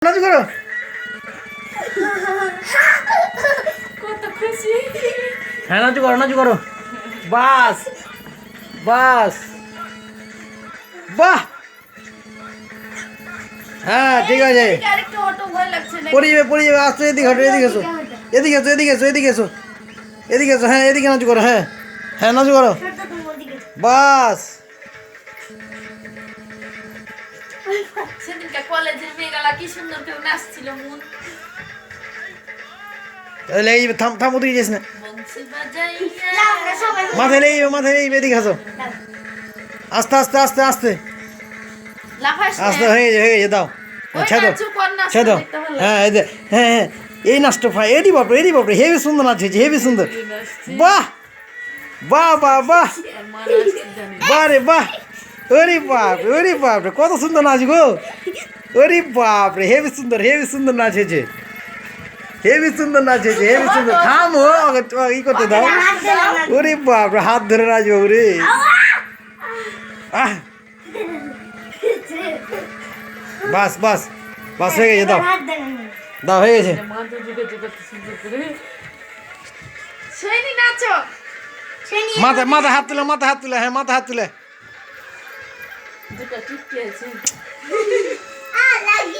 নাচু করো কত খুশি। হ্যাঁ নাচু করো বাস বাস বাহ হ্যাঁ ঠিক আছে আরেকটু অটো ভয় লাগছে না। পড়ে যাবে আসতো এদিকে হাঁটো এদিকে এসো হ্যাঁ এদিকে নাচু করো হ্যাঁ হ্যাঁ নাচু করো বাস সেদিনকে কলেজের মেয়েগুলা কি সুন্দর কেউ নাচছিল মন। তাহলে এই থাম ওদিকে যাস না বংশী বাজাইয়া মাথায় লেগে এদিকে আসো আস্তে লাফাস আস্তে হয়ে গেছে দাও ওই ছেদো নাচু কর নাচ ছেদো দেখতে ভালো হ্যাঁ হ্যাঁ এই নাচটা ভাই এডি বাপরে হেভি সুন্দর নাচ হয়েছে হেভি সুন্দর বাহ বাহ মা নাচতে জানে। বাহ রে বাহ ওরে বাপরে কত সুন্দর নাচ গো ওরে বাপরে হেভি সুন্দর নাচ হয়েছে হেভি সুন্দর থাম ই করতে দাও ওরে বাপরে হাত ধরে নাচবো রে আহ বাস হয়ে গেছে দাও হয়ে গেছে মা তো যুগে কত সুন্দর করে সেইনি নাচো। মাথা হাত তুলে হ্যাঁ মাথা হাত তুলে দুটো টিপকে আছে